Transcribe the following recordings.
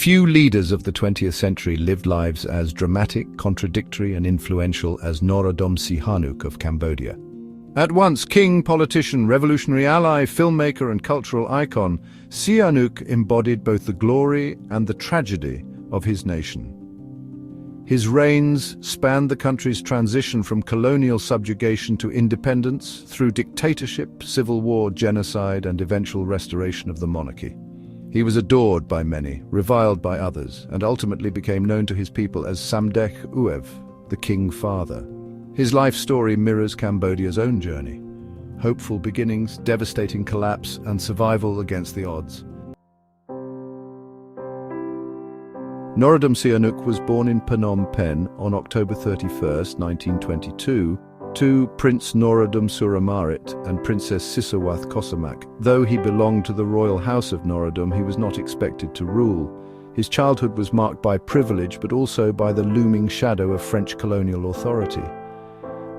Few leaders of the 20th century lived lives as dramatic, contradictory, and influential as Norodom Sihanouk of Cambodia. At once king, politician, revolutionary ally, filmmaker, and cultural icon, Sihanouk embodied both the glory and the tragedy of his nation. His reigns spanned the country's transition from colonial subjugation to independence through dictatorship, civil war, genocide, and eventual restoration of the monarchy. He was adored by many, reviled by others, and ultimately became known to his people as Samdech Uev, the King Father. His life story mirrors Cambodia's own journey: hopeful beginnings, devastating collapse, and survival against the odds. Norodom Sihanouk was born in Phnom Penh on October 31, 1922, to Prince Norodom Sihanouk and Princess Sisowath Kosamak. Though he belonged to the royal house of Norodom, he was not expected to rule. His childhood was marked by privilege, but also by the looming shadow of French colonial authority.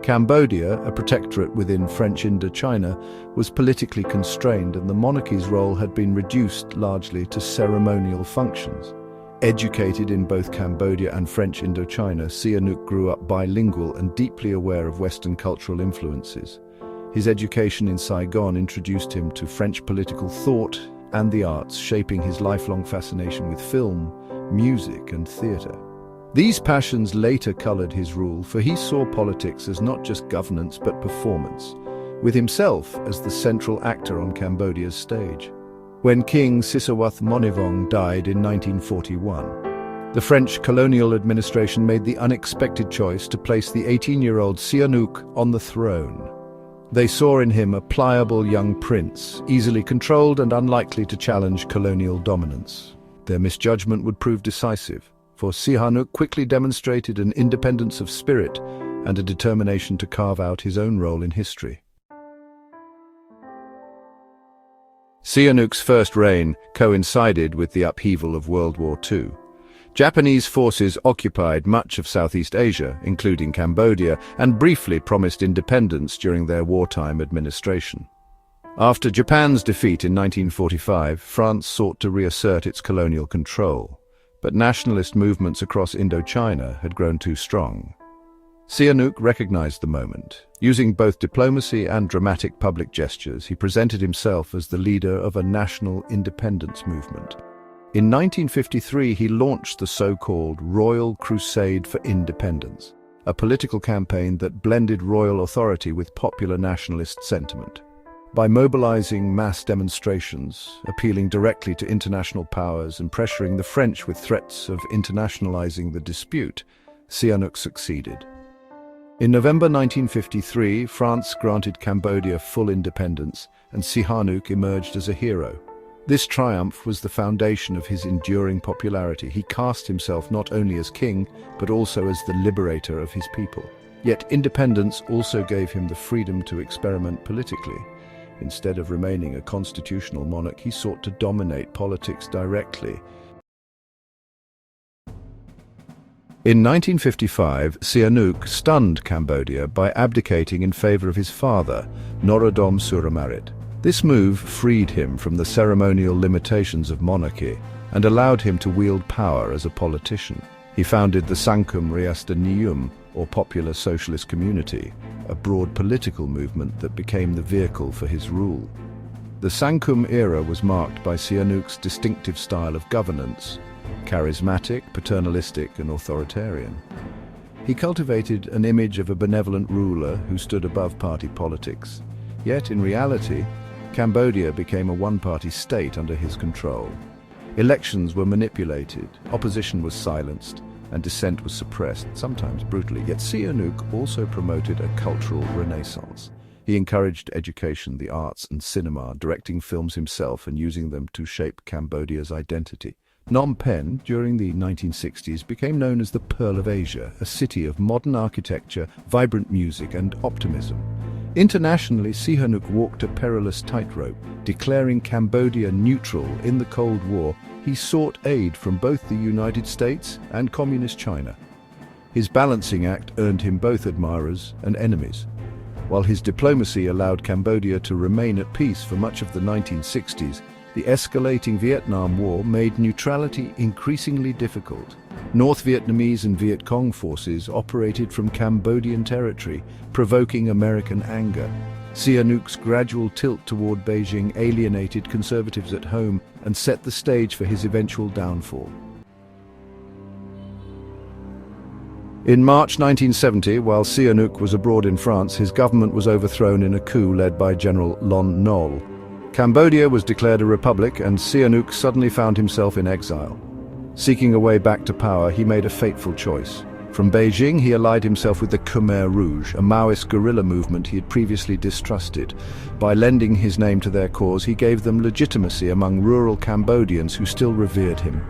Cambodia, a protectorate within French Indochina, was politically constrained, and the monarchy's role had been reduced largely to ceremonial functions. Educated in both Cambodia and French Indochina, Sihanouk grew up bilingual and deeply aware of Western cultural influences. His education in Saigon introduced him to French political thought and the arts, shaping his lifelong fascination with film, music, and theatre. These passions later colored his rule, for he saw politics as not just governance but performance, with himself as the central actor on Cambodia's stage. When King Sisowath Monivong died in 1941, the French colonial administration made the unexpected choice to place the 18-year-old Sihanouk on the throne. They saw in him a pliable young prince, easily controlled and unlikely to challenge colonial dominance. Their misjudgment would prove decisive, for Sihanouk quickly demonstrated an independence of spirit and a determination to carve out his own role in history. Sihanouk's first reign coincided with the upheaval of World War II. Japanese forces occupied much of Southeast Asia, including Cambodia, and briefly promised independence during their wartime administration. After Japan's defeat in 1945, France sought to reassert its colonial control, but nationalist movements across Indochina had grown too strong. Sihanouk recognized the moment. Using both diplomacy and dramatic public gestures, he presented himself as the leader of a national independence movement. In 1953, he launched the so-called Royal Crusade for Independence, a political campaign that blended royal authority with popular nationalist sentiment. By mobilizing mass demonstrations, appealing directly to international powers, and pressuring the French with threats of internationalizing the dispute, Sihanouk succeeded. In November 1953, France granted Cambodia full independence, and Sihanouk emerged as a hero. This triumph was the foundation of his enduring popularity. He cast himself not only as king, but also as the liberator of his people. Yet independence also gave him the freedom to experiment politically. Instead of remaining a constitutional monarch, he sought to dominate politics directly. In 1955, Sihanouk stunned Cambodia by abdicating in favor of his father, Norodom Sihanouk. This move freed him from the ceremonial limitations of monarchy and allowed him to wield power as a politician. He founded the Sangkum Niyum, or Popular Socialist Community, a broad political movement that became the vehicle for his rule. The Sangkum era was marked by Sihanouk's distinctive style of governance, charismatic, paternalistic, and authoritarian. He cultivated an image of a benevolent ruler who stood above party politics. Yet, in reality, Cambodia became a one-party state under his control. Elections were manipulated, opposition was silenced, and dissent was suppressed, sometimes brutally. Yet Sihanouk also promoted a cultural renaissance. He encouraged education, the arts, and cinema, directing films himself and using them to shape Cambodia's identity. Phnom Penh, during the 1960s, became known as the Pearl of Asia, a city of modern architecture, vibrant music, and optimism. Internationally, Sihanouk walked a perilous tightrope. Declaring Cambodia neutral in the Cold War, he sought aid from both the United States and Communist China. His balancing act earned him both admirers and enemies. While his diplomacy allowed Cambodia to remain at peace for much of the 1960s, The escalating Vietnam War made neutrality increasingly difficult. North Vietnamese and Viet Cong forces operated from Cambodian territory, provoking American anger. Sihanouk's gradual tilt toward Beijing alienated conservatives at home and set the stage for his eventual downfall. In March 1970, while Sihanouk was abroad in France, his government was overthrown in a coup led by General Lon Nol. Cambodia was declared a republic, and Sihanouk suddenly found himself in exile. Seeking a way back to power, he made a fateful choice. From Beijing, he allied himself with the Khmer Rouge, a Maoist guerrilla movement he had previously distrusted. By lending his name to their cause, he gave them legitimacy among rural Cambodians who still revered him.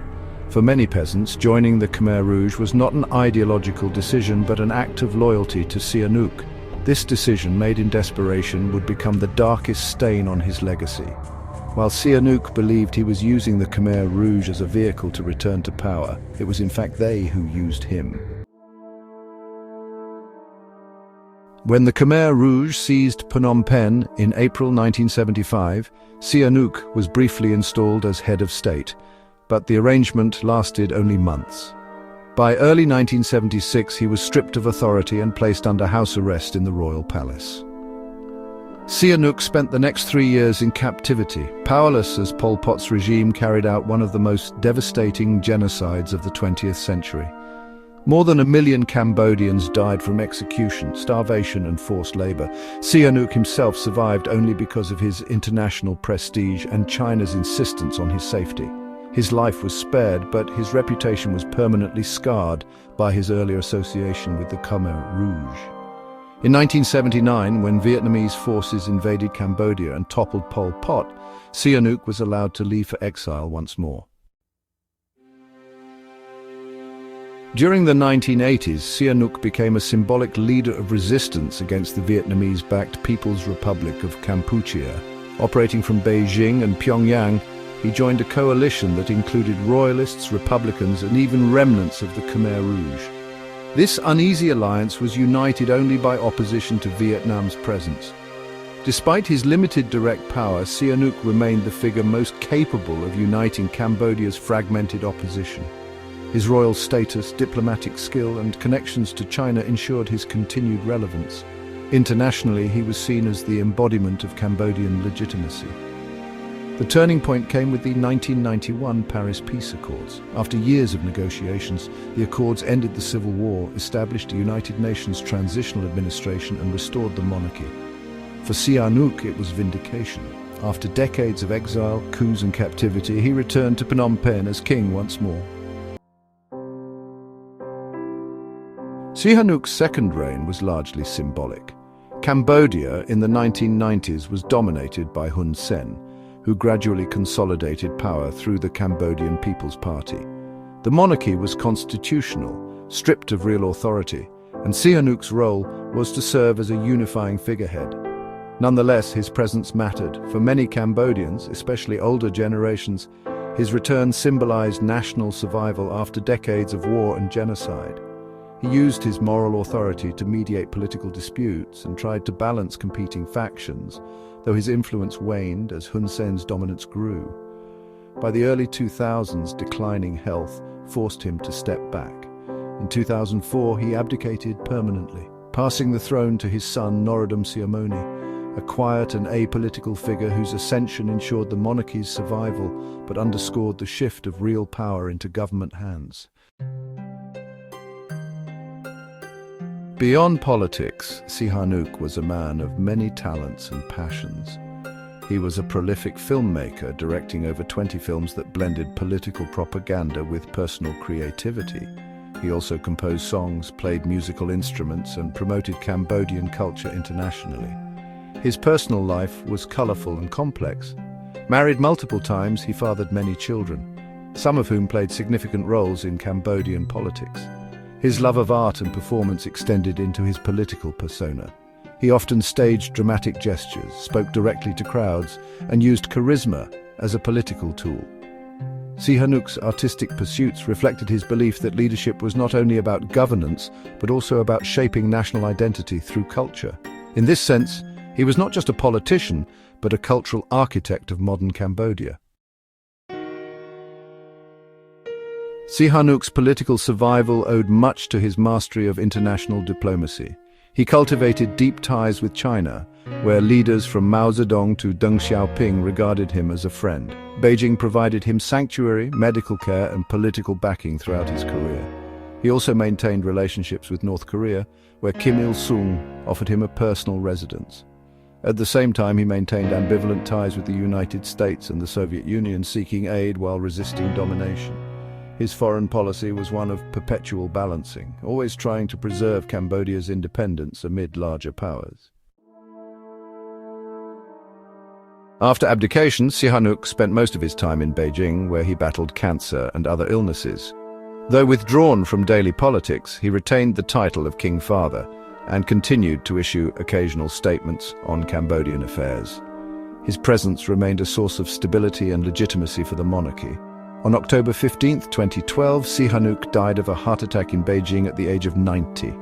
For many peasants, joining the Khmer Rouge was not an ideological decision but an act of loyalty to Sihanouk. This decision, made in desperation, would become the darkest stain on his legacy. While Sihanouk believed he was using the Khmer Rouge as a vehicle to return to power, it was in fact they who used him. When the Khmer Rouge seized Phnom Penh in April 1975, Sihanouk was briefly installed as head of state, but the arrangement lasted only months. By early 1976, he was stripped of authority and placed under house arrest in the royal palace. Sihanouk spent the next 3 years in captivity, powerless as Pol Pot's regime carried out one of the most devastating genocides of the 20th century. More than 1 million Cambodians died from execution, starvation and forced labor. Sihanouk himself survived only because of his international prestige and China's insistence on his safety. His life was spared, but his reputation was permanently scarred by his earlier association with the Khmer Rouge. In 1979, when Vietnamese forces invaded Cambodia and toppled Pol Pot, Sihanouk was allowed to leave for exile once more. During the 1980s, Sihanouk became a symbolic leader of resistance against the Vietnamese-backed People's Republic of Kampuchea. Operating from Beijing and Pyongyang, he joined a coalition that included royalists, republicans, and even remnants of the Khmer Rouge. This uneasy alliance was united only by opposition to Vietnam's presence. Despite his limited direct power, Sihanouk remained the figure most capable of uniting Cambodia's fragmented opposition. His royal status, diplomatic skill, and connections to China ensured his continued relevance. Internationally, he was seen as the embodiment of Cambodian legitimacy. The turning point came with the 1991 Paris Peace Accords. After years of negotiations, the accords ended the civil war, established a United Nations transitional administration, and restored the monarchy. For Sihanouk, it was vindication. After decades of exile, coups and captivity, he returned to Phnom Penh as king once more. Sihanouk's second reign was largely symbolic. Cambodia in the 1990s was dominated by Hun Sen, who gradually consolidated power through the Cambodian People's Party. The monarchy was constitutional, stripped of real authority, and Sihanouk's role was to serve as a unifying figurehead. Nonetheless, his presence mattered. For many Cambodians, especially older generations, his return symbolized national survival after decades of war and genocide. He used his moral authority to mediate political disputes and tried to balance competing factions, though his influence waned as Hun Sen's dominance grew. By the early 2000s, declining health forced him to step back. In 2004, he abdicated permanently, passing the throne to his son Norodom Sihanouk, a quiet and apolitical figure whose ascension ensured the monarchy's survival but underscored the shift of real power into government hands. Beyond politics, Sihanouk was a man of many talents and passions. He was a prolific filmmaker, directing over 20 films that blended political propaganda with personal creativity. He also composed songs, played musical instruments, and promoted Cambodian culture internationally. His personal life was colorful and complex. Married multiple times, he fathered many children, some of whom played significant roles in Cambodian politics. His love of art and performance extended into his political persona. He often staged dramatic gestures, spoke directly to crowds, and used charisma as a political tool. Sihanouk's artistic pursuits reflected his belief that leadership was not only about governance, but also about shaping national identity through culture. In this sense, he was not just a politician, but a cultural architect of modern Cambodia. Sihanouk's political survival owed much to his mastery of international diplomacy. He cultivated deep ties with China, where leaders from Mao Zedong to Deng Xiaoping regarded him as a friend. Beijing provided him sanctuary, medical care, and political backing throughout his career. He also maintained relationships with North Korea, where Kim Il-sung offered him a personal residence. At the same time, he maintained ambivalent ties with the United States and the Soviet Union, seeking aid while resisting domination. His foreign policy was one of perpetual balancing, always trying to preserve Cambodia's independence amid larger powers. After abdication, Sihanouk spent most of his time in Beijing, where he battled cancer and other illnesses. Though withdrawn from daily politics, he retained the title of King Father and continued to issue occasional statements on Cambodian affairs. His presence remained a source of stability and legitimacy for the monarchy. On October 15, 2012, Sihanouk died of a heart attack in Beijing at the age of 90.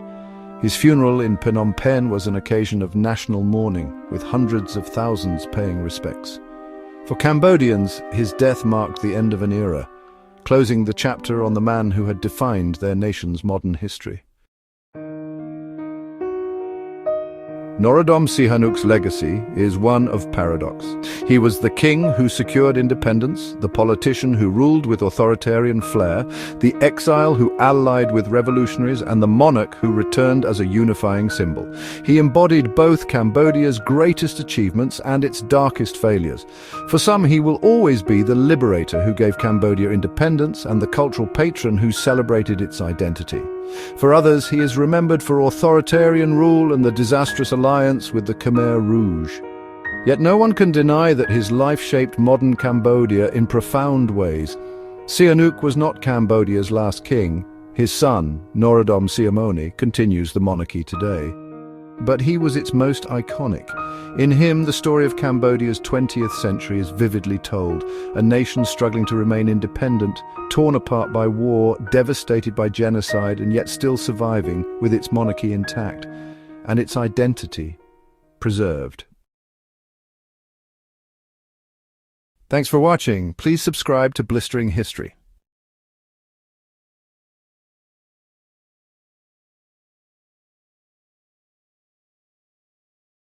His funeral in Phnom Penh was an occasion of national mourning, with hundreds of thousands paying respects. For Cambodians, his death marked the end of an era, closing the chapter on the man who had defined their nation's modern history. Norodom Sihanouk's legacy is one of paradox. He was the king who secured independence, the politician who ruled with authoritarian flair, the exile who allied with revolutionaries, and the monarch who returned as a unifying symbol. He embodied both Cambodia's greatest achievements and its darkest failures. For some, he will always be the liberator who gave Cambodia independence and the cultural patron who celebrated its identity. For others, he is remembered for authoritarian rule and the disastrous alliance with the Khmer Rouge. Yet no one can deny that his life shaped modern Cambodia in profound ways. Sihanouk was not Cambodia's last king. His son, Norodom Sihanouk, continues the monarchy today. But he was its most iconic. In him, the story of Cambodia's 20th century is vividly told, a nation struggling to remain independent, torn apart by war, devastated by genocide, and yet still surviving with its monarchy intact, and its identity preserved. Thanks for watching. Please subscribe to Blistering History.